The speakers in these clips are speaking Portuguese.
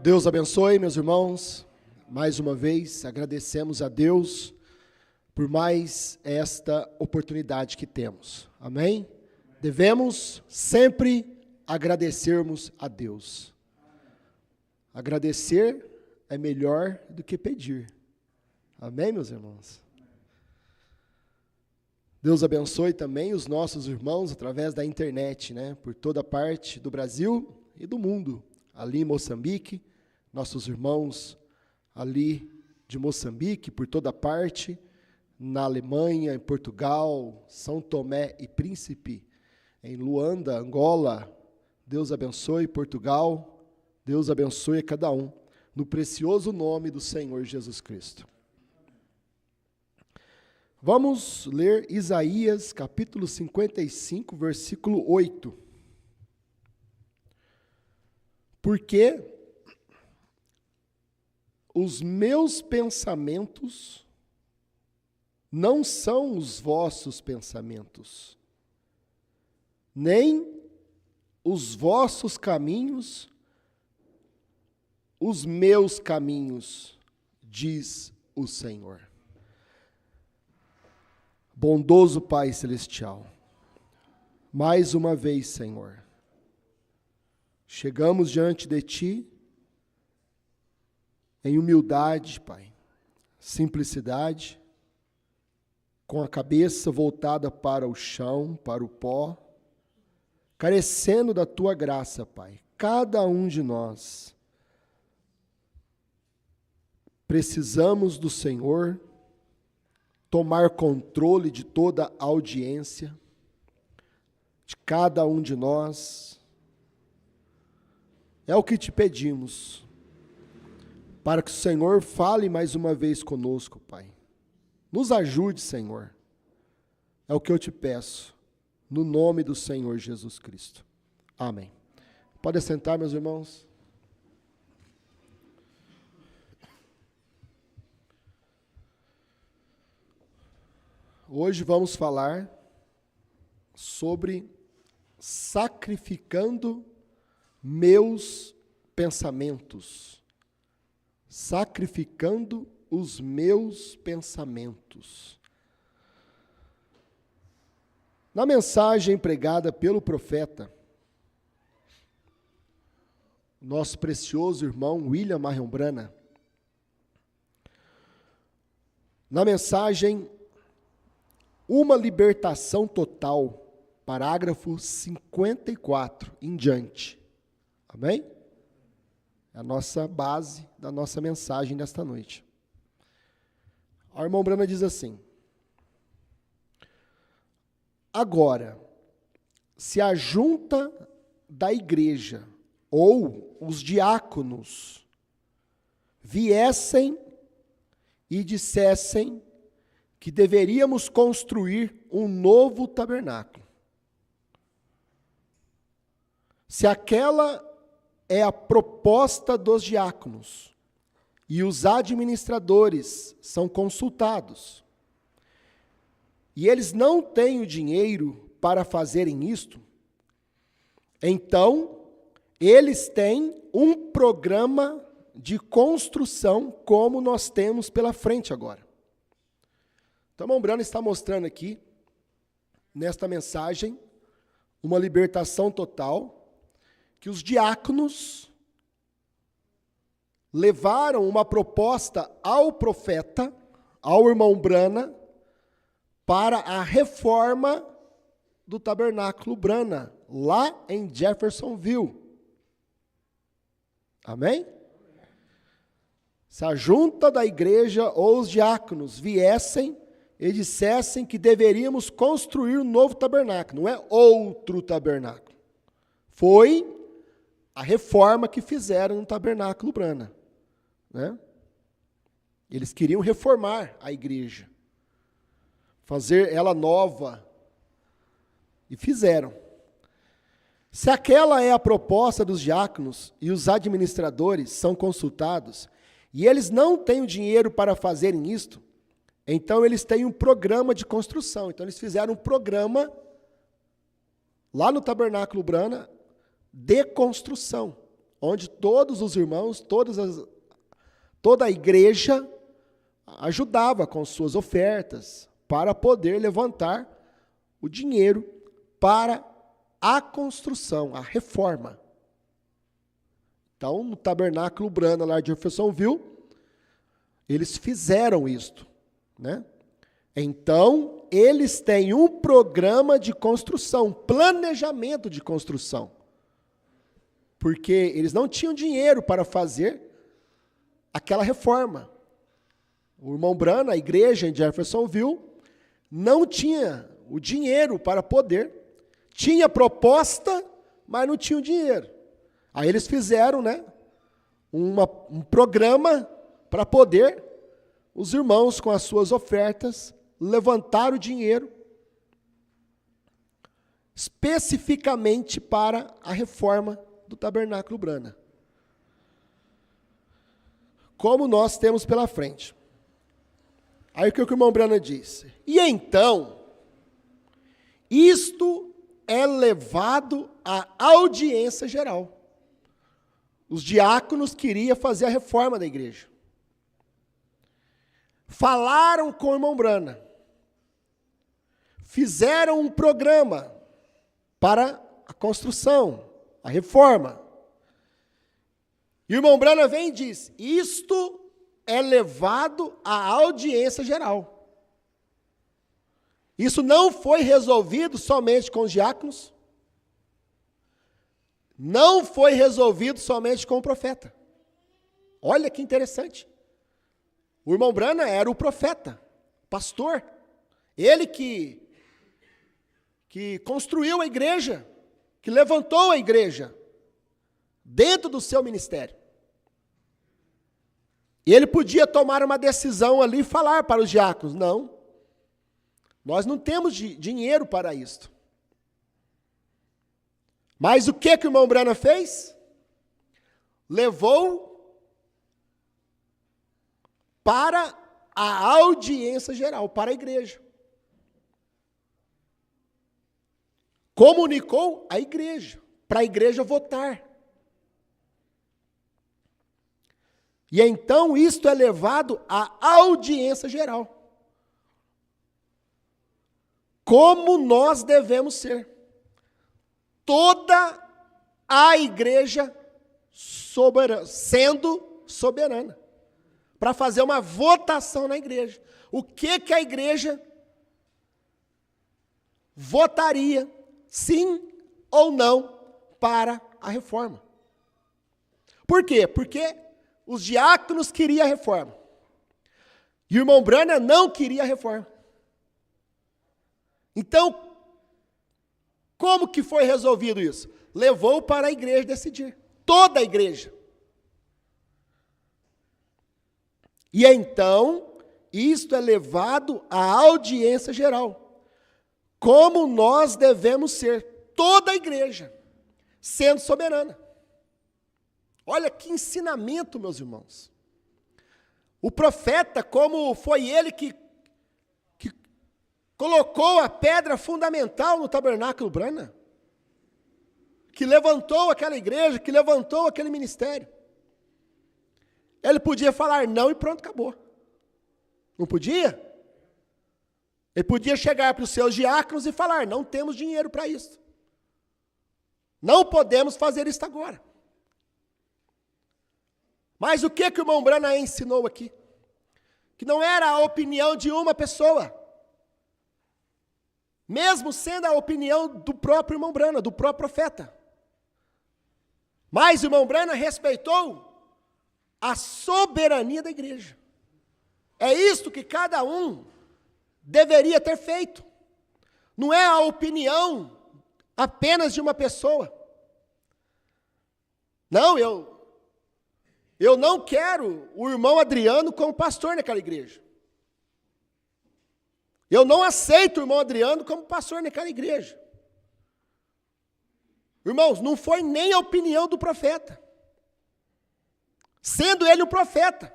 Deus abençoe, meus irmãos. Mais uma vez, agradecemos a Deus por mais esta oportunidade que temos. Amém? Devemos sempre agradecermos a Deus. Agradecer é melhor do que pedir. Amém, meus irmãos? Deus abençoe também os nossos irmãos através da internet, por toda parte do Brasil e do mundo. Ali em Moçambique, nossos irmãos ali de Moçambique, por toda parte, na Alemanha, em Portugal, São Tomé e Príncipe, em Luanda, Angola. Deus abençoe Portugal, Deus abençoe a cada um, no precioso nome do Senhor Jesus Cristo. Vamos ler Isaías, capítulo 55, versículo 8. Porque os meus pensamentos não são os vossos pensamentos, nem os vossos caminhos, os meus caminhos, diz o Senhor. Bondoso Pai Celestial, mais uma vez, Senhor, chegamos diante de Ti, em humildade, Pai, simplicidade, com a cabeça voltada para o chão, para o pó, carecendo da Tua graça, Pai. Cada um de nós precisamos do Senhor tomar controle de toda a audiência, de cada um de nós. É o que te pedimos, para que o Senhor fale mais uma vez conosco, Pai. Nos ajude, Senhor. É o que eu te peço, no nome do Senhor Jesus Cristo. Amém. Pode sentar, meus irmãos. Hoje vamos falar sobre sacrificando meus pensamentos. Sacrificando os meus pensamentos. Na mensagem pregada pelo profeta, nosso precioso irmão William Marion Branham, na mensagem Uma Libertação Total, parágrafo 54 em diante. Amém? É a nossa base da nossa mensagem desta noite. O irmão Branham diz assim: agora, se a junta da igreja ou os diáconos viessem e dissessem que deveríamos construir um novo tabernáculo, se aquela é a proposta dos diáconos e os administradores são consultados, e eles não têm o dinheiro para fazerem isto, então eles têm um programa de construção como nós temos pela frente agora. Então, o irmão Branham está mostrando aqui, nesta mensagem, uma libertação total, que os diáconos levaram uma proposta ao profeta, ao irmão Branham, para a reforma do tabernáculo Branham, lá em Jeffersonville. Amém? Se a junta da igreja ou os diáconos viessem e dissessem que deveríamos construir um novo tabernáculo, não é outro tabernáculo. Foi a reforma que fizeram no tabernáculo Branham, Eles queriam reformar a igreja, fazer ela nova, e fizeram. Se aquela é a proposta dos diáconos e os administradores são consultados, e eles não têm o dinheiro para fazerem isto, então eles têm um programa de construção. Então eles fizeram um programa lá no tabernáculo Branham de construção, onde todos os irmãos, toda a igreja ajudava com suas ofertas para poder levantar o dinheiro para a construção, a reforma. Então, no Tabernáculo Brana, lá de Jeffersonville, eles fizeram isto, né? Então, eles têm um programa de construção, um planejamento de construção. Porque eles não tinham dinheiro para fazer aquela reforma. O irmão Brana, a igreja em Jeffersonville, não tinha o dinheiro para poder. Tinha proposta, mas não tinha o dinheiro. Aí eles fizeram, né, um programa para poder os irmãos, com as suas ofertas, levantar o dinheiro especificamente para a reforma do Tabernáculo Brana. Como nós temos pela frente. Aí o que o irmão Brana disse? E então, isto é levado à audiência geral. Os diáconos queriam fazer a reforma da igreja. Falaram com o irmão Brana. Fizeram um programa para a construção, a reforma. E o irmão Brana vem e diz, isto é levado à audiência geral. Isso não foi resolvido somente com os diáconos, não foi resolvido somente com o profeta. Olha que interessante. O irmão Brana era o profeta, pastor. Ele que construiu a igreja, que levantou a igreja dentro do seu ministério. E ele podia tomar uma decisão ali e falar para os diáconos, não, nós não temos dinheiro para isto. Mas o que o irmão Brana fez? Levou para a audiência geral, para a igreja. Comunicou a igreja, para a igreja votar. E então isto é levado à audiência geral. Como nós devemos ser. Toda a igreja sendo soberana. Para fazer uma votação na igreja. O que a igreja votaria, sim ou não, para a reforma. Por quê? Porque os diáconos queriam a reforma. E o irmão Brana não queria a reforma. Então, como que foi resolvido isso? Levou para a igreja decidir. Toda a igreja. E então, isto é levado à audiência geral. Como nós devemos ser, toda a igreja, sendo soberana. Olha que ensinamento, meus irmãos. O profeta, como foi ele que colocou a pedra fundamental no Tabernáculo Brana, que levantou aquela igreja, que levantou aquele ministério. Ele podia falar não e pronto, acabou. Não podia? Ele podia chegar para os seus diáconos e falar, não temos dinheiro para isso. Não podemos fazer isso agora. Mas o que o irmão Brana ensinou aqui? Que não era a opinião de uma pessoa. Mesmo sendo a opinião do próprio irmão Brana, do próprio profeta. Mas o irmão Brana respeitou a soberania da igreja. É isto que cada um deveria ter feito. Não é a opinião apenas de uma pessoa. Não, eu não quero o irmão Adriano como pastor naquela igreja. Eu não aceito o irmão Adriano como pastor naquela igreja. Irmãos, não foi nem a opinião do profeta. Sendo ele o profeta.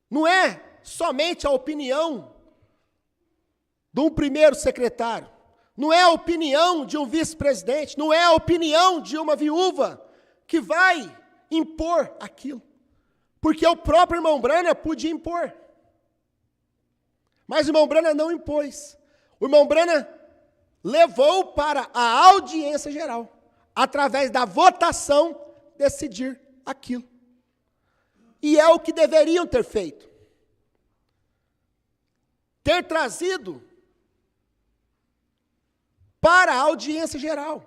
Não é somente a opinião de um primeiro secretário. não é a opinião de um vice-presidente, não é a opinião de uma viúva que vai impor aquilo. Porque o próprio irmão Branham podia impor. Mas o irmão Branham não impôs. O irmão Branham levou para a audiência geral, através da votação, decidir aquilo. E é o que deveriam ter feito. Ter trazido para a audiência geral.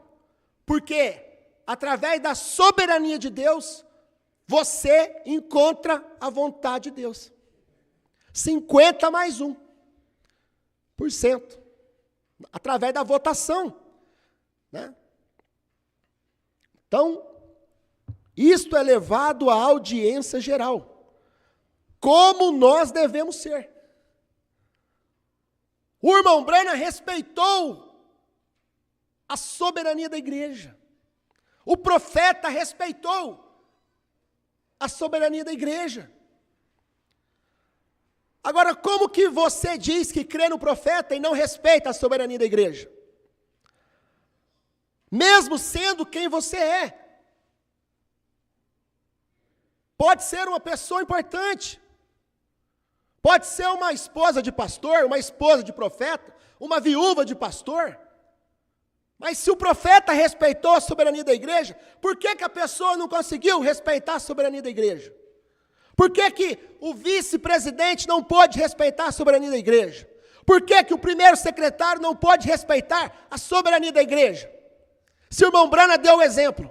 Porque, através da soberania de Deus, você encontra a vontade de Deus. 50 mais 1%. Através da votação. Né? Então, isto é levado à audiência geral. Como nós devemos ser. O irmão Branham respeitou a soberania da igreja. O profeta respeitou a soberania da igreja. Agora, como que você diz que crê no profeta e não respeita a soberania da igreja? Mesmo sendo quem você é. Pode ser uma pessoa importante. Pode ser uma esposa de pastor, uma esposa de profeta, uma viúva de pastor. Mas se o profeta respeitou a soberania da igreja, por que que a pessoa não conseguiu respeitar a soberania da igreja? Por que que o vice-presidente não pode respeitar a soberania da igreja? Por que que o primeiro secretário não pode respeitar a soberania da igreja? Se o irmão Branham deu o exemplo.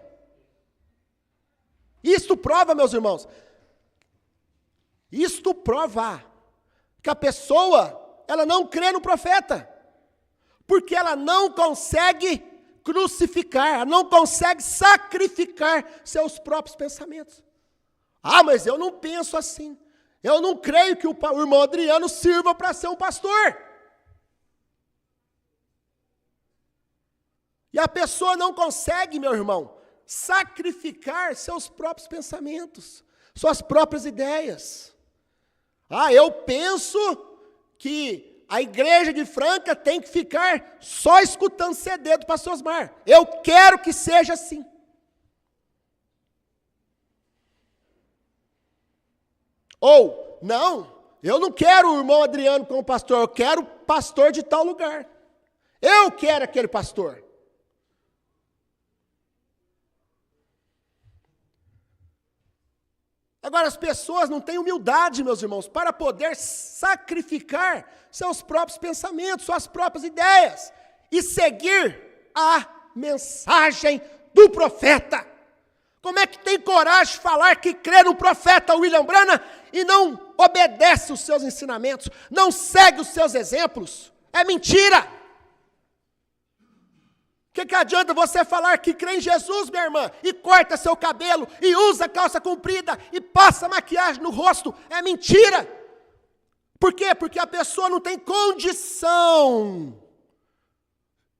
Isto prova, meus irmãos, isto prova que a pessoa, ela não crê no profeta, porque ela não consegue crucificar, ela não consegue sacrificar seus próprios pensamentos. Ah, mas eu não penso assim, eu não creio que o irmão Adriano sirva para ser um pastor. E a pessoa não consegue, meu irmão, sacrificar seus próprios pensamentos, suas próprias ideias. Ah, eu penso que a igreja de Franca tem que ficar só escutando CD do pastor Osmar. Eu quero que seja assim. Ou, não, eu não quero o irmão Adriano como pastor, eu quero o pastor de tal lugar. Eu quero aquele pastor. Agora, as pessoas não têm humildade, meus irmãos, para poder sacrificar seus próprios pensamentos, suas próprias ideias, e seguir a mensagem do profeta. Como é que tem coragem de falar que crê no profeta William Branham e não obedece os seus ensinamentos, não segue os seus exemplos? É mentira! O que adianta você falar que crê em Jesus, minha irmã, e corta seu cabelo, e usa calça comprida, e passa maquiagem no rosto? É mentira! Por quê? Porque a pessoa não tem condição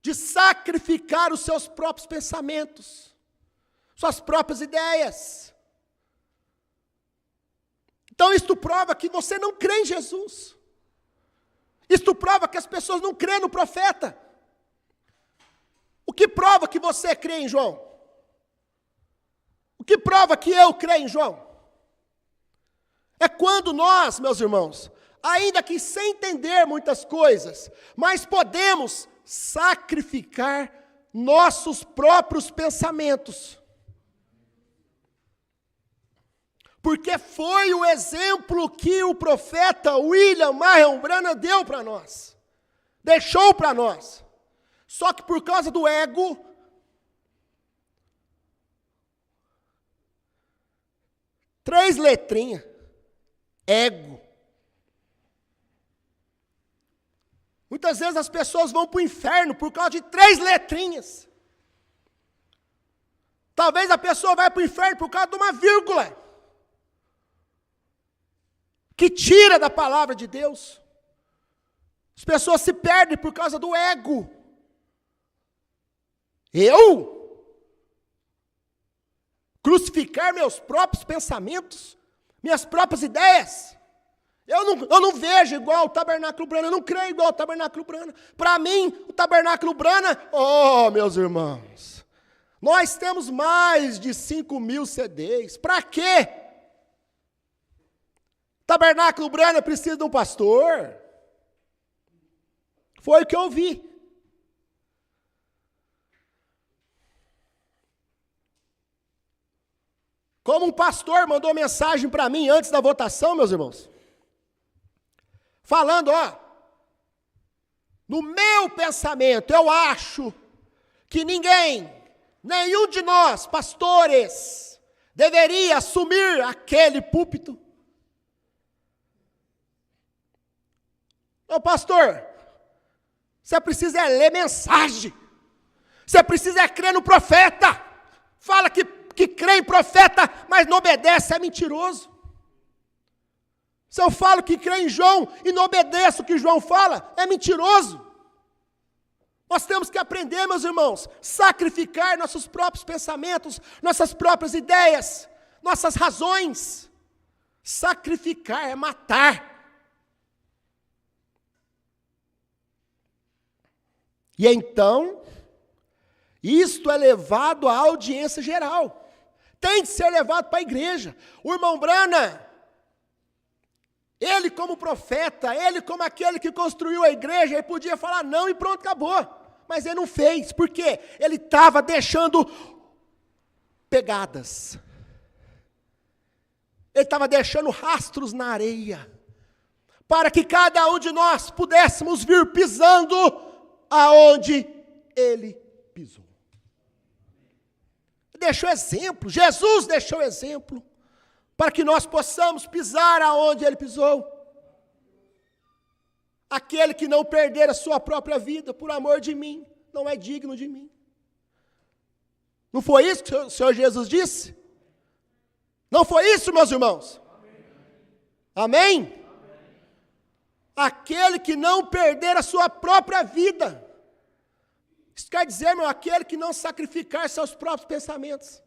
de sacrificar os seus próprios pensamentos, suas próprias ideias. Então isto prova que você não crê em Jesus. Isto prova que as pessoas não crêem no profeta. O que prova que você crê em João? O que prova que eu creio em João? É quando nós, meus irmãos, ainda que sem entender muitas coisas, mas podemos sacrificar nossos próprios pensamentos. Porque foi o exemplo que o profeta William Marion Branham deu para nós. Deixou para nós. Só que por causa do ego, três letrinhas, ego. Muitas vezes as pessoas vão para o inferno por causa de três letrinhas. Talvez a pessoa vai para o inferno por causa de uma vírgula, que tira da palavra de Deus. As pessoas se perdem por causa do ego. Eu? Crucificar meus próprios pensamentos, minhas próprias ideias? Eu não vejo igual o Tabernáculo Brana, eu não creio igual o Tabernáculo Brana. Para mim, o Tabernáculo Brana, oh, meus irmãos, nós temos mais de 5.000 CDs. Para quê? Tabernáculo Brana precisa de um pastor. Foi o que eu vi. Como um pastor mandou mensagem para mim antes da votação, meus irmãos, falando, ó, no meu pensamento, eu acho que nenhum de nós, pastores, deveria assumir aquele púlpito. Ô pastor, você precisa ler mensagem, você precisa crer no profeta, fala que crê em profeta, mas não obedece, é mentiroso. Se eu falo que crê em João e não obedeço o que João fala, é mentiroso. Nós temos que aprender, meus irmãos, sacrificar nossos próprios pensamentos, nossas próprias ideias, nossas razões. Sacrificar é matar. E então, isto é levado à audiência geral. Tem de ser levado para a igreja. O irmão Brana, ele como profeta, ele como aquele que construiu a igreja, ele podia falar não e pronto, acabou. Mas ele não fez, por quê? Ele estava deixando pegadas. Ele estava deixando rastros na areia, para que cada um de nós pudéssemos vir pisando aonde ele pisou. Deixou exemplo, Jesus deixou exemplo, para que nós possamos pisar aonde ele pisou. Aquele que não perder a sua própria vida por amor de mim, não é digno de mim. Não foi isso que o Senhor Jesus disse? Não foi isso, meus irmãos? Amém? Amém? Aquele que não perder a sua própria vida. Isso quer dizer, meu, aquele que não sacrificar seus próprios pensamentos.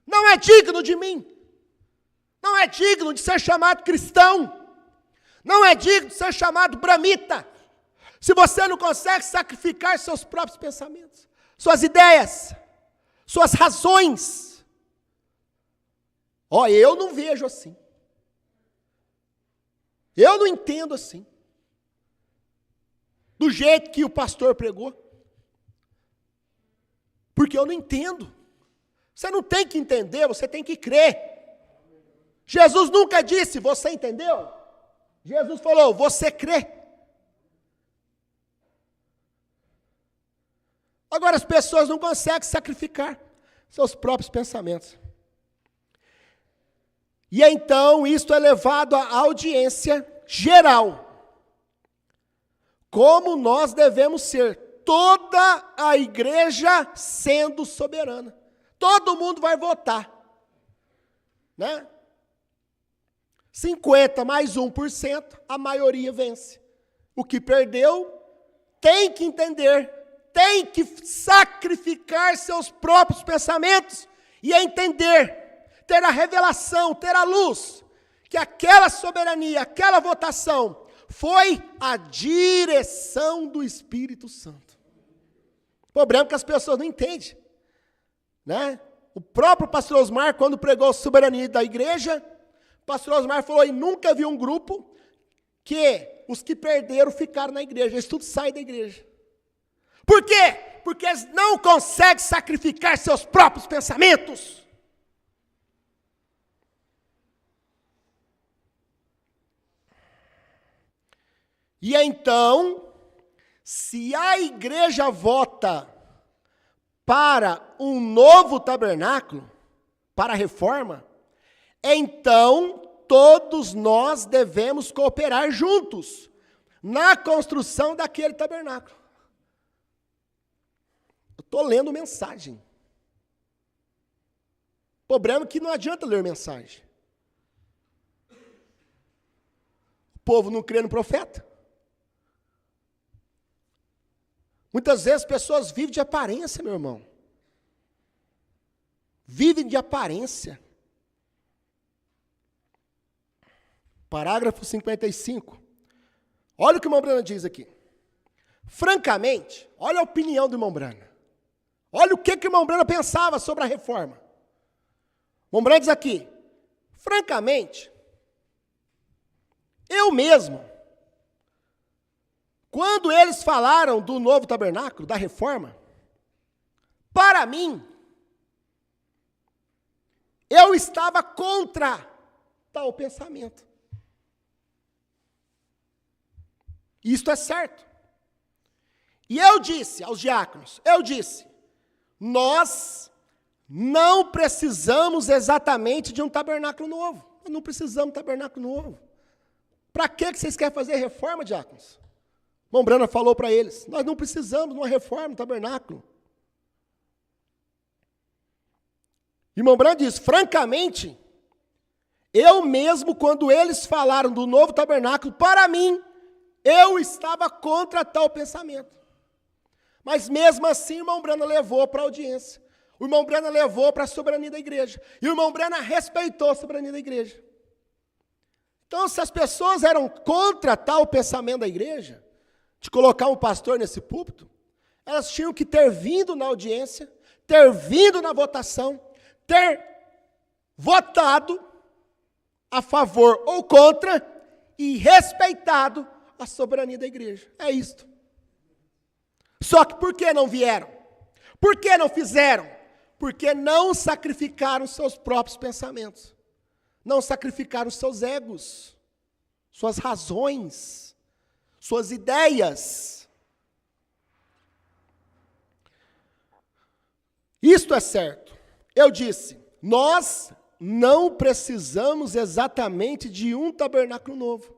Não é digno de mim. Não é digno de ser chamado cristão. Não é digno de ser chamado bramita. Se você não consegue sacrificar seus próprios pensamentos, suas ideias, suas razões. Ó, eu não vejo assim. Eu não entendo assim. Do jeito que o pastor pregou. Porque eu não entendo. Você não tem que entender, você tem que crer. Jesus nunca disse, você entendeu? Jesus falou, você crê. Agora as pessoas não conseguem sacrificar seus próprios pensamentos. E então isto é levado à audiência geral. Como nós devemos ser, toda a igreja sendo soberana. Todo mundo vai votar, né? 50 mais 1%, a maioria vence. O que perdeu tem que entender, tem que sacrificar seus próprios pensamentos e entender, ter a revelação, ter a luz, que aquela soberania, aquela votação foi a direção do Espírito Santo. O problema é que as pessoas não entendem, né? O próprio pastor Osmar, quando pregou a soberania da igreja, o pastor Osmar falou, e nunca vi um grupo que os que perderam ficaram na igreja, eles tudo saem da igreja. Por quê? Porque eles não conseguem sacrificar seus próprios pensamentos. E então, se a igreja vota para um novo tabernáculo, para a reforma, então todos nós devemos cooperar juntos na construção daquele tabernáculo. Eu estou lendo mensagem. O problema é que não adianta ler mensagem. O povo não crê no profeta. Muitas vezes pessoas vivem de aparência, meu irmão. Vivem de aparência. Parágrafo 55. Olha o que o irmão Brana diz aqui. Francamente, olha a opinião do irmão Brana. Olha o que o irmão Brana pensava sobre a reforma. O irmão Brana diz aqui, francamente, eu mesmo, quando eles falaram do novo tabernáculo, da reforma, para mim, eu estava contra tal pensamento. Isto é certo. E eu disse aos diáconos, nós não precisamos exatamente de um tabernáculo novo. Nós não precisamos de um tabernáculo novo. Para que vocês querem fazer reforma, diáconos? O irmão Brana falou para eles, nós não precisamos de uma reforma no tabernáculo. E o irmão Brana diz, francamente, eu mesmo, quando eles falaram do novo tabernáculo, para mim, eu estava contra tal pensamento. Mas mesmo assim, o irmão Brana levou para a audiência. O irmão Brana levou para a soberania da igreja. E o irmão Brana respeitou a soberania da igreja. Então, se as pessoas eram contra tal pensamento da igreja, de colocar um pastor nesse púlpito, elas tinham que ter vindo na audiência, ter vindo na votação, ter votado a favor ou contra e respeitado a soberania da igreja. É isto. Só que por que não vieram? Por que não fizeram? Porque não sacrificaram seus próprios pensamentos. Não sacrificaram seus egos, suas razões, suas ideias. Isto é certo. Eu disse, nós não precisamos exatamente de um tabernáculo novo.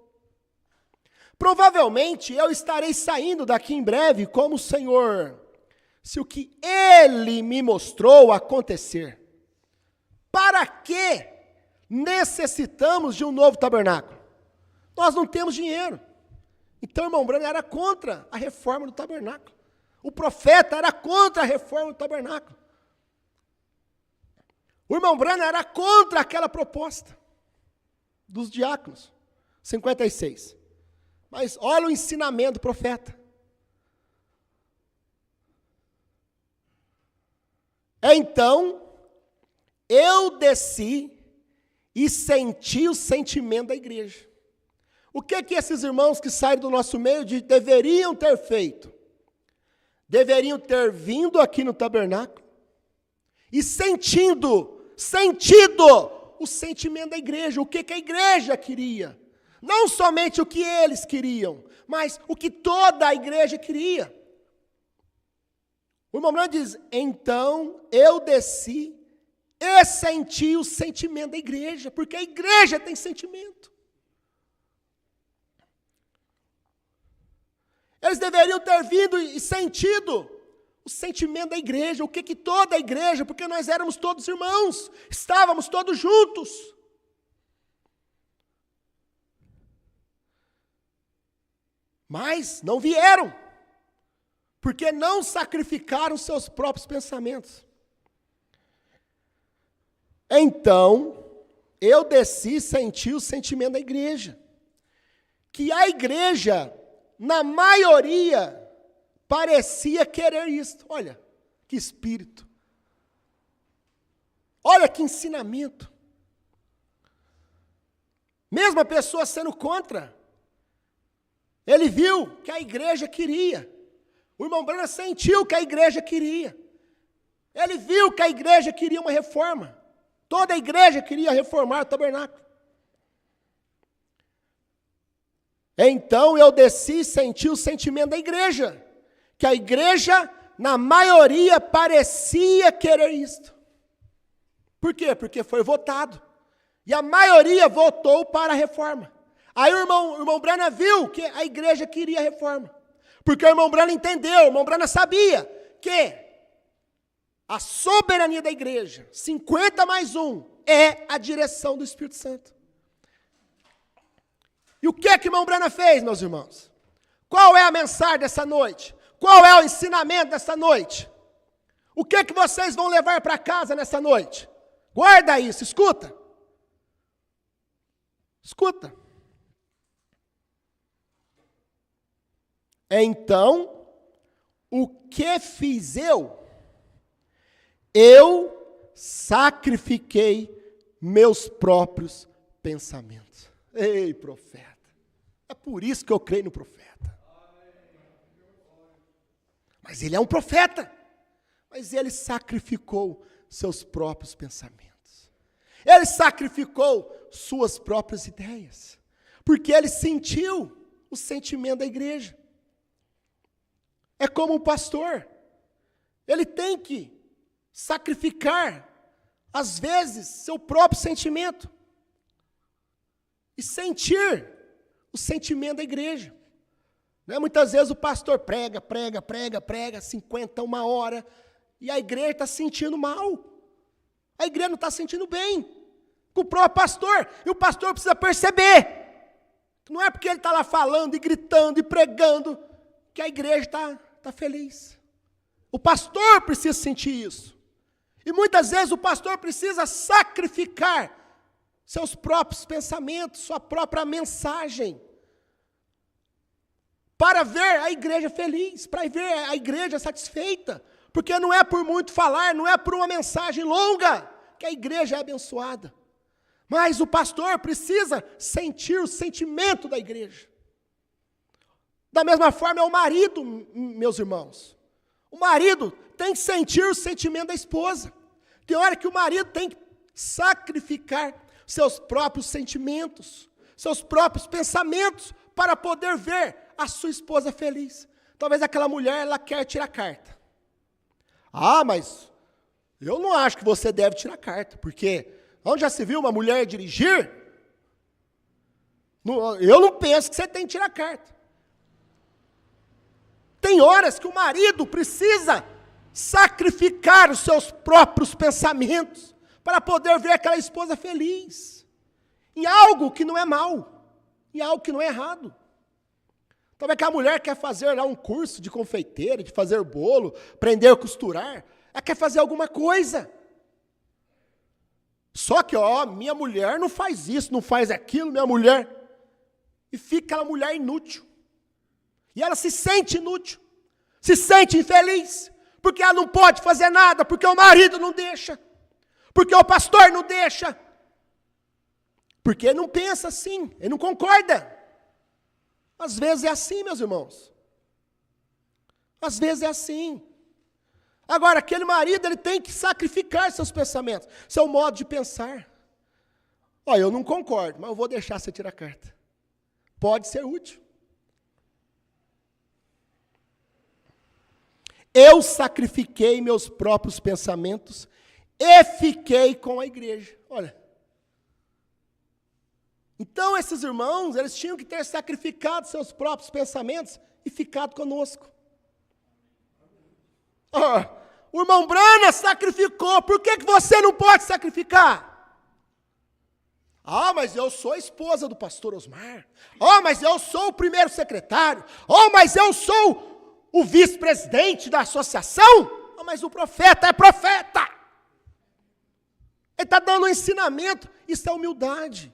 Provavelmente eu estarei saindo daqui em breve como o Senhor, se o que Ele me mostrou acontecer. Para que necessitamos de um novo tabernáculo? Nós não temos dinheiro. Então o irmão Brana era contra a reforma do tabernáculo. O profeta era contra a reforma do tabernáculo. O irmão Brana era contra aquela proposta dos diáconos. 56. Mas olha o ensinamento do profeta. Então, eu desci e senti o sentimento da igreja. O que esses irmãos que saíram do nosso meio deveriam ter feito? Deveriam ter vindo aqui no tabernáculo e sentido o sentimento da igreja, o que a igreja queria. Não somente o que eles queriam, mas o que toda a igreja queria. O irmão Brana diz, então eu desci e senti o sentimento da igreja, porque a igreja tem sentimento. Eles deveriam ter vindo e sentido o sentimento da igreja, o que toda a igreja, porque nós éramos todos irmãos, estávamos todos juntos. Mas não vieram, porque não sacrificaram seus próprios pensamentos. Então, eu desci e senti o sentimento da igreja, que a igreja, na maioria, parecia querer isto. Olha, que espírito. Olha que ensinamento. Mesmo a pessoa sendo contra, ele viu que a igreja queria. O irmão Brana sentiu que a igreja queria. Ele viu que a igreja queria uma reforma. Toda a igreja queria reformar o tabernáculo. Então eu desci e senti o sentimento da igreja. Que a igreja, na maioria, parecia querer isto. Por quê? Porque foi votado. E a maioria votou para a reforma. Aí o irmão Brana viu que a igreja queria a reforma. Porque o irmão Brana entendeu, o irmão Brana sabia que a soberania da igreja, 50+1, é a direção do Espírito Santo. E o que o irmão Brana fez, meus irmãos? Qual é a mensagem dessa noite? Qual é o ensinamento dessa noite? O que vocês vão levar para casa nessa noite? Guarda isso, escuta. Escuta. Então, o que fiz eu? Eu sacrifiquei meus próprios pensamentos. Ei, profeta. É por isso que eu creio no profeta. Mas ele é um profeta. Mas ele sacrificou seus próprios pensamentos. Ele sacrificou suas próprias ideias. Porque ele sentiu o sentimento da igreja. É como um pastor. Ele tem que sacrificar, às vezes, seu próprio sentimento. E sentir o sentimento da igreja. Muitas vezes o pastor prega, 50, 1 hora, e a igreja está sentindo mal. A igreja não está sentindo bem com o próprio pastor. E o pastor precisa perceber. Não é porque ele está lá falando e gritando e pregando que a igreja está feliz. O pastor precisa sentir isso. E muitas vezes o pastor precisa sacrificar seus próprios pensamentos, sua própria mensagem, para ver a igreja feliz, para ver a igreja satisfeita. Porque não é por muito falar, não é por uma mensagem longa que a igreja é abençoada. Mas o pastor precisa sentir o sentimento da igreja. Da mesma forma é o marido, meus irmãos. O marido tem que sentir o sentimento da esposa. Tem hora que o marido tem que sacrificar seus próprios sentimentos, seus próprios pensamentos, para poder ver a sua esposa feliz. Talvez aquela mulher, ela quer tirar carta. Ah, mas eu não acho que você deve tirar carta, porque onde já se viu uma mulher dirigir, eu não penso que você tem que tirar carta. Tem horas que o marido precisa sacrificar os seus próprios pensamentos para poder ver aquela esposa feliz, em algo que não é mal, em algo que não é errado. Talvez que a mulher quer fazer lá um curso de confeiteira, de fazer bolo, aprender a costurar, ela quer fazer alguma coisa. Só que, minha mulher não faz isso, não faz aquilo, minha mulher. E fica aquela mulher inútil. E ela se sente inútil, se sente infeliz, porque ela não pode fazer nada, porque o marido não deixa, porque o pastor não deixa, porque ele não pensa assim, ele não concorda. Às vezes é assim, meus irmãos. Às vezes é assim. Agora, aquele marido, ele tem que sacrificar seus pensamentos, seu modo de pensar. Eu não concordo, mas eu vou deixar você tirar a carta. Pode ser útil. Eu sacrifiquei meus próprios pensamentos e fiquei com a igreja. Olha. Então, esses irmãos, eles tinham que ter sacrificado seus próprios pensamentos e ficado conosco. O irmão Brana sacrificou, por que você não pode sacrificar? Mas eu sou a esposa do pastor Osmar. Mas eu sou o primeiro secretário. Mas eu sou o vice-presidente da associação. Mas o profeta é profeta. Ele está dando um ensinamento, isso é humildade.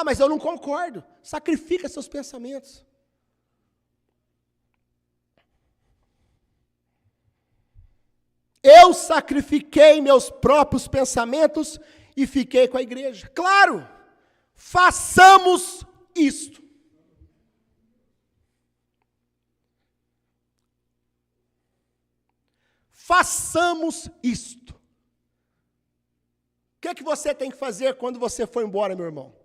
Mas eu não concordo. Sacrifica seus pensamentos. Eu sacrifiquei meus próprios pensamentos e fiquei com a igreja. Claro, façamos isto. Façamos isto. O que você tem que fazer quando você for embora, meu irmão?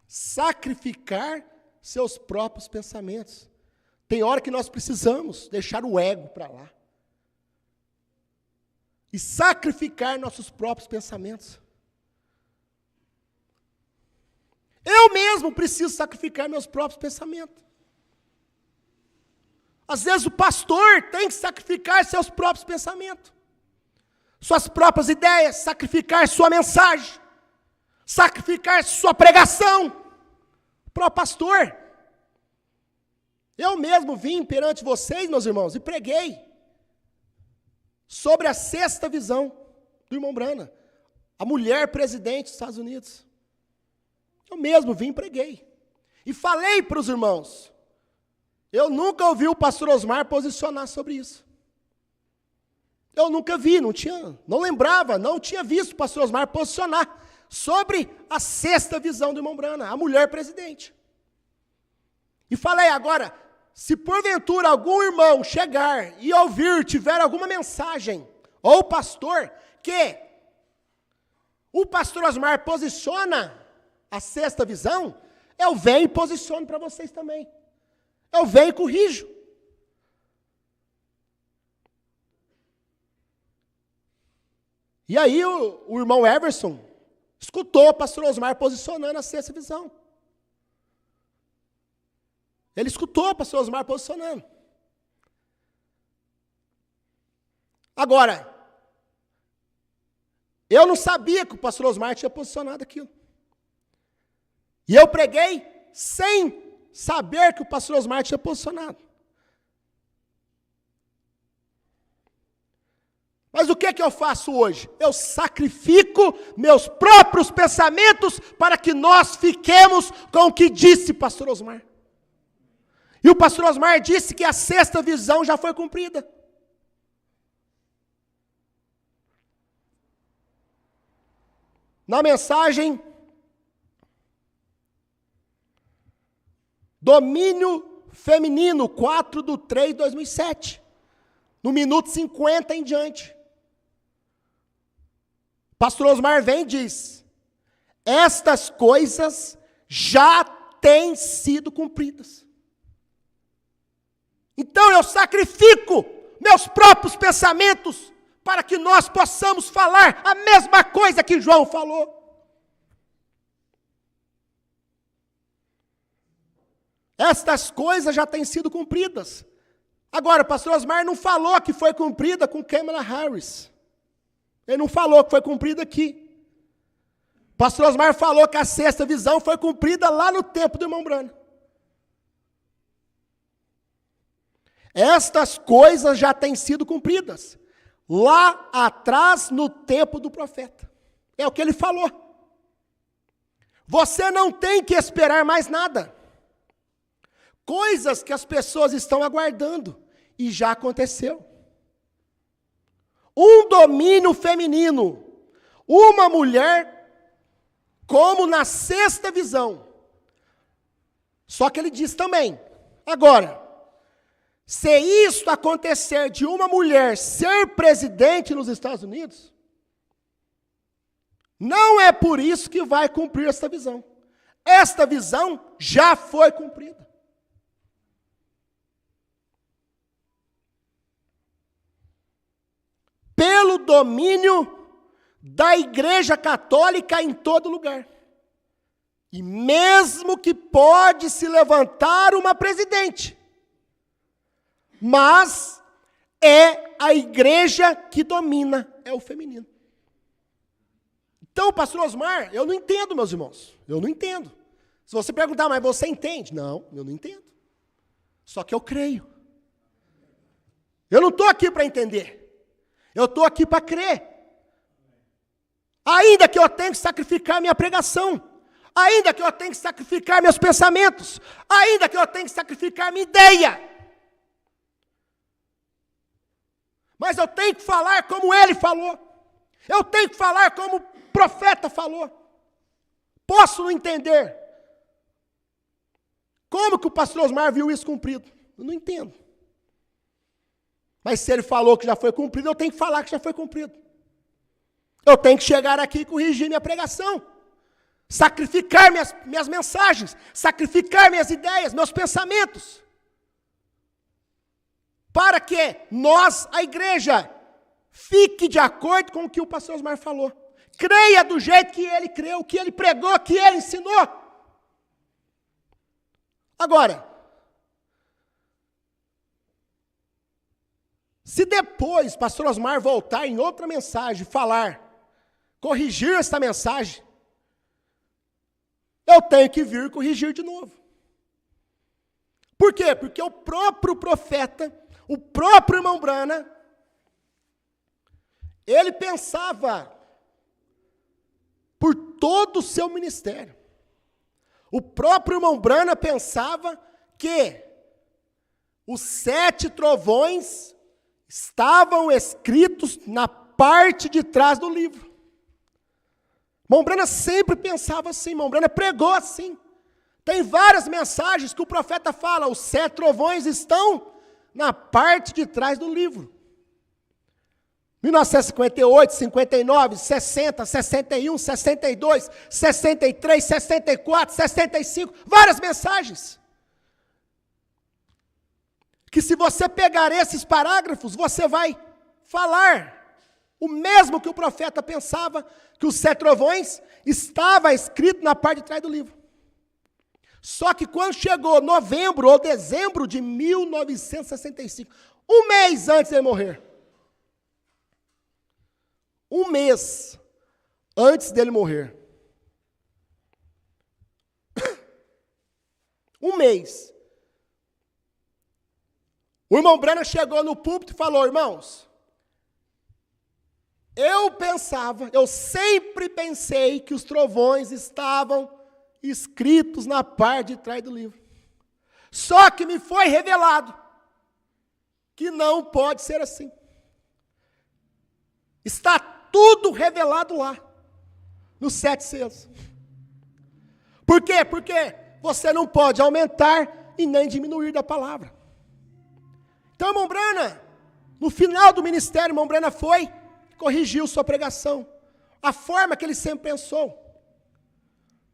Sacrificar seus próprios pensamentos. Tem hora que nós precisamos deixar o ego para lá. E sacrificar nossos próprios pensamentos. Eu mesmo preciso sacrificar meus próprios pensamentos. Às vezes o pastor tem que sacrificar seus próprios pensamentos. Suas próprias ideias, sacrificar sua mensagem. Sacrificar sua pregação. Para o pastor. Eu mesmo vim perante vocês, meus irmãos, e preguei sobre a 6ª visão do irmão Brana, a mulher presidente dos Estados Unidos. Eu mesmo vim e preguei. E falei para os irmãos, eu nunca ouvi o pastor Osmar posicionar sobre isso. Eu nunca vi, não lembrava, não tinha visto o pastor Osmar posicionar sobre a sexta visão do irmão Brana, a mulher presidente. E falei, agora, se porventura algum irmão chegar e ouvir, tiver alguma mensagem, ou o pastor, que o pastor Osmar posiciona a sexta visão, eu venho e posiciono para vocês também. Eu venho e corrijo. E aí o irmão Everson escutou o pastor Osmar posicionando a sexta visão. Ele escutou o pastor Osmar posicionando. Agora, eu não sabia que o pastor Osmar tinha posicionado aquilo. E eu preguei sem saber que o pastor Osmar tinha posicionado. Mas o que é que eu faço hoje? Eu sacrifico meus próprios pensamentos para que nós fiquemos com o que disse o pastor Osmar. E o pastor Osmar disse que a sexta visão já foi cumprida. Na mensagem, Domínio Feminino, 4/3/2007, no minuto 50 em diante. Pastor Osmar vem e diz, estas coisas já têm sido cumpridas. Então eu sacrifico meus próprios pensamentos para que nós possamos falar a mesma coisa que João falou. Estas coisas já têm sido cumpridas. Agora, o pastor Osmar não falou que foi cumprida com Kamala Harris. Ele não falou que foi cumprida aqui. O pastor Osmar falou que a sexta visão foi cumprida lá no tempo do irmão Brana. Estas coisas já têm sido cumpridas. Lá atrás, no tempo do profeta. É o que ele falou. Você não tem que esperar mais nada. Coisas que as pessoas estão aguardando. E já aconteceu. Um domínio feminino. Uma mulher, como na sexta visão. Só que ele diz também, agora, se isto acontecer de uma mulher ser presidente nos Estados Unidos, não é por isso que vai cumprir esta visão. Esta visão já foi cumprida. Pelo domínio da Igreja Católica em todo lugar. E mesmo que pode se levantar uma presidente, mas é a igreja que domina, é o feminino. Então, pastor Osmar, eu não entendo, meus irmãos, eu não entendo. Se você perguntar, mas você entende? Não, eu não entendo. Só que eu creio. Eu não estou aqui para entender. Eu estou aqui para crer. Ainda que eu tenha que sacrificar minha pregação, ainda que eu tenha que sacrificar meus pensamentos, ainda que eu tenha que sacrificar minha ideia, mas eu tenho que falar como ele falou, eu tenho que falar como o profeta falou. Posso não entender como que o pastor Osmar viu isso cumprido, eu não entendo. Mas se ele falou que já foi cumprido, eu tenho que falar que já foi cumprido. Eu tenho que chegar aqui e corrigir minha pregação. Sacrificar minhas mensagens. Sacrificar minhas ideias, meus pensamentos. Para que nós, a igreja, fique de acordo com o que o pastor Osmar falou. Creia do jeito que ele creu, que ele pregou, que ele ensinou. Agora, se depois pastor Osmar voltar em outra mensagem, corrigir esta mensagem, eu tenho que vir corrigir de novo. Por quê? Porque o próprio profeta, o próprio irmão Brana, ele pensava por todo o seu ministério. O próprio irmão Branham pensava que os 7 trovões estavam escritos na parte de trás do livro. Irmão Branham sempre pensava assim, irmão Branham pregou assim. Tem várias mensagens que o profeta fala, os 7 trovões estão na parte de trás do livro. 1958, 59, 60, 61, 62, 63, 64, 65, várias mensagens. Que se você pegar esses parágrafos, você vai falar o mesmo que o profeta pensava, que os 7 trovões estava escrito na parte de trás do livro. Só que quando chegou novembro ou dezembro de 1965, um mês antes de ele morrer, um mês antes dele morrer, um mês, o irmão Branham chegou no púlpito e falou: irmãos, eu sempre pensei que os trovões estavam escritos na parte de trás do livro. Só que me foi revelado que não pode ser assim. Está tudo revelado lá, nos 7 selos. Por quê? Porque você não pode aumentar e nem diminuir da palavra. Então, irmão Branham, no final do ministério, irmão Branham foi, corrigiu sua pregação, a forma que ele sempre pensou.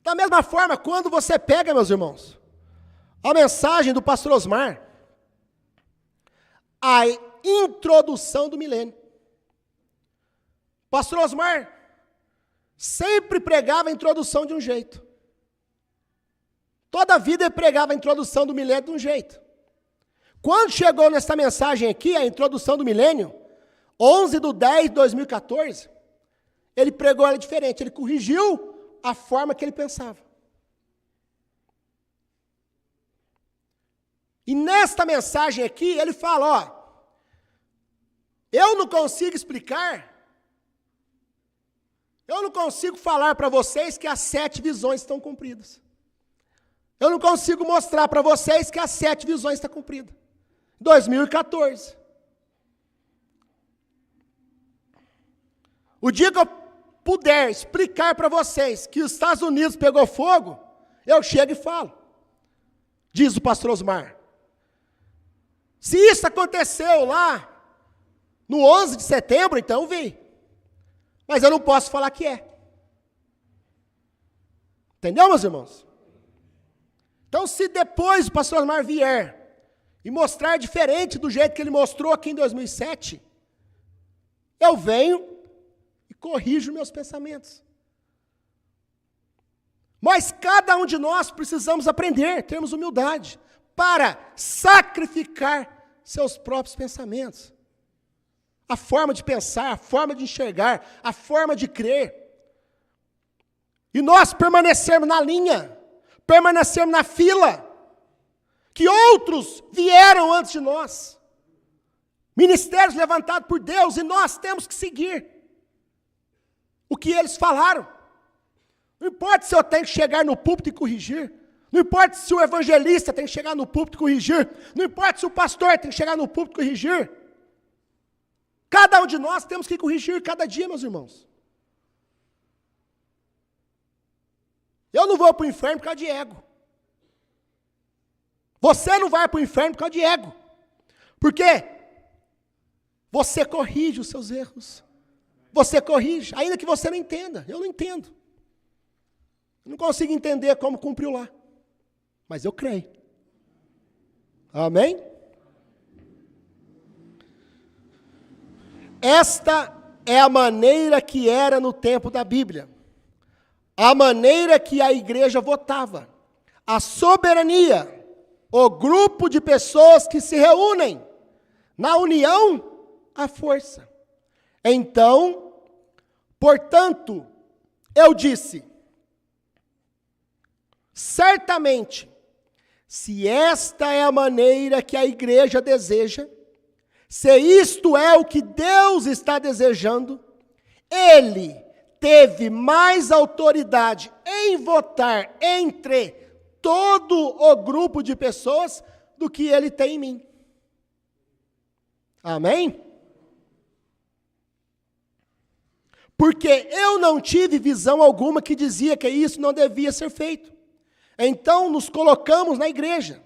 Da mesma forma, quando você pega, meus irmãos, a mensagem do pastor Osmar, a introdução do milênio. Pastor Osmar sempre pregava a introdução de um jeito. Toda a vida ele pregava a introdução do milênio de um jeito. Quando chegou nessa mensagem aqui, a introdução do milênio, 11/10/2014, ele pregou ela diferente, ele corrigiu a forma que ele pensava. E nesta mensagem aqui, ele fala, eu não consigo explicar, eu não consigo falar para vocês que as 7 visões estão cumpridas. Eu não consigo mostrar para vocês que as 7 visões estão cumpridas. 2014. O dia que eu puder explicar para vocês que os Estados Unidos pegou fogo, eu chego e falo. Diz o pastor Osmar. Se isso aconteceu lá, no 11 de setembro, então eu vi. Mas eu não posso falar que é. Entendeu, meus irmãos? Então, se depois o pastor Osmar vier e mostrar diferente do jeito que ele mostrou aqui em 2007, eu venho e corrijo meus pensamentos. Mas cada um de nós precisamos aprender, termos humildade, para sacrificar seus próprios pensamentos. A forma de pensar, a forma de enxergar, a forma de crer. E nós permanecermos na linha, permanecermos na fila, que outros vieram antes de nós. Ministérios levantados por Deus, e nós temos que seguir o que eles falaram. Não importa se eu tenho que chegar no púlpito e corrigir. Não importa se o evangelista tem que chegar no púlpito e corrigir. Não importa se o pastor tem que chegar no púlpito e corrigir. Cada um de nós temos que corrigir cada dia, meus irmãos. Eu não vou para o inferno por causa de ego. Você não vai para o inferno por causa de ego. Por quê? Você corrige os seus erros. Você corrige, ainda que você não entenda. Eu não entendo. Eu não consigo entender como cumpriu lá. Mas eu creio. Amém? Esta é a maneira que era no tempo da Bíblia. A maneira que a igreja votava. A soberania. O grupo de pessoas que se reúnem. Na união, a força. Então, portanto, eu disse, certamente, se esta é a maneira que a igreja deseja, se isto é o que Deus está desejando, Ele teve mais autoridade em votar entre todo o grupo de pessoas do que ele tem em mim. Amém? Porque eu não tive visão alguma que dizia que isso não devia ser feito. Então nos colocamos na igreja.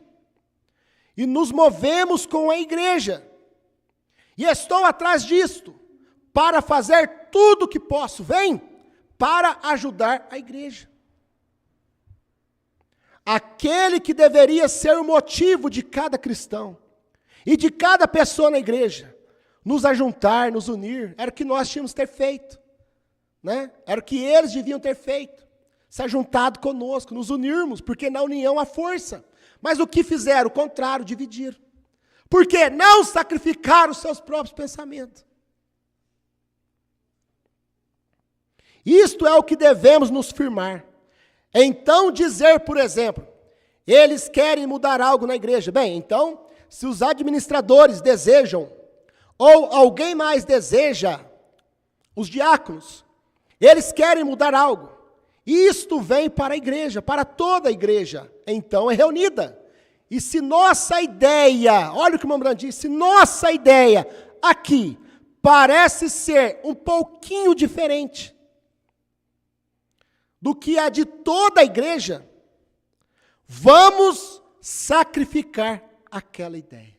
E nos movemos com a igreja. E estou atrás disto, para fazer tudo o que posso, para ajudar a igreja. Aquele que deveria ser o motivo de cada cristão, e de cada pessoa na igreja, nos ajuntar, nos unir, era o que nós tínhamos que ter feito. Né? Era o que eles deviam ter feito. Se ajuntado conosco, nos unirmos, porque na união há força. Mas o que fizeram? O contrário, dividir. Porque não sacrificaram os seus próprios pensamentos. Isto é o que devemos nos firmar. Então dizer, por exemplo, eles querem mudar algo na igreja. Bem, então, se os administradores desejam, ou alguém mais deseja, os diáconos, eles querem mudar algo. Isto vem para a igreja, para toda a igreja. Então é reunida. E se nossa ideia, olha o que o irmão Brandt disse, se nossa ideia aqui parece ser um pouquinho diferente do que a de toda a igreja, vamos sacrificar aquela ideia.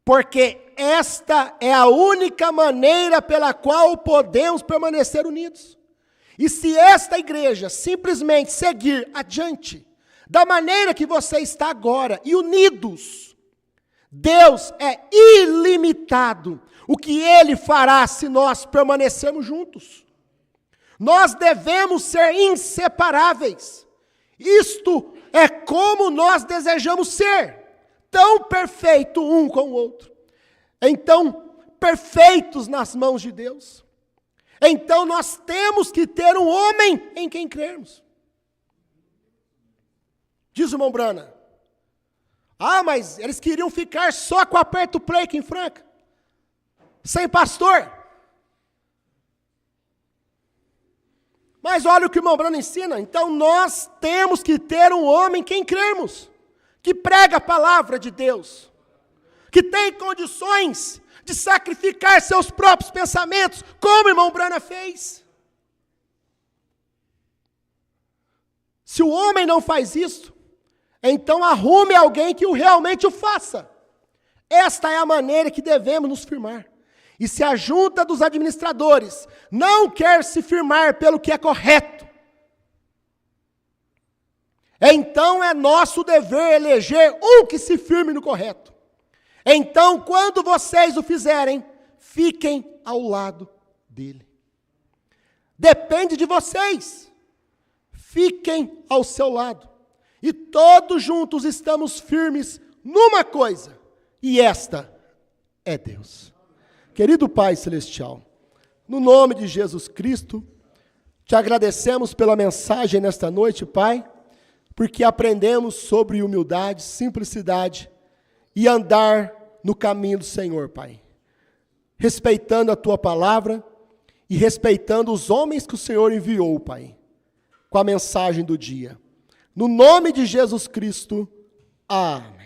Porque esta é a única maneira pela qual podemos permanecer unidos. E se esta igreja simplesmente seguir adiante, da maneira que você está agora, e unidos, Deus é ilimitado. O que Ele fará se nós permanecermos juntos? Nós devemos ser inseparáveis. Isto é como nós desejamos ser, tão perfeito um com o outro. Então, perfeitos nas mãos de Deus. Então nós temos que ter um homem em quem crermos. Diz o irmão Brana. Mas eles queriam ficar só com aperto play aqui em Franca. Sem pastor. Mas olha o que o irmão Brana ensina. Então nós temos que ter um homem em quem crermos. Que prega a palavra de Deus. Que tem condições de sacrificar seus próprios pensamentos, como o irmão Brana fez. Se o homem não faz isso, então arrume alguém que realmente o faça. Esta é a maneira que devemos nos firmar. E se a junta dos administradores não quer se firmar pelo que é correto, então é nosso dever eleger um que se firme no correto. Então, quando vocês o fizerem, fiquem ao lado dele. Depende de vocês. Fiquem ao seu lado. E todos juntos estamos firmes numa coisa. E esta é Deus. Querido Pai Celestial, no nome de Jesus Cristo, te agradecemos pela mensagem nesta noite, Pai, porque aprendemos sobre humildade, simplicidade, e andar no caminho do Senhor, Pai. Respeitando a Tua palavra e respeitando os homens que o Senhor enviou, Pai, com a mensagem do dia. No nome de Jesus Cristo, amém.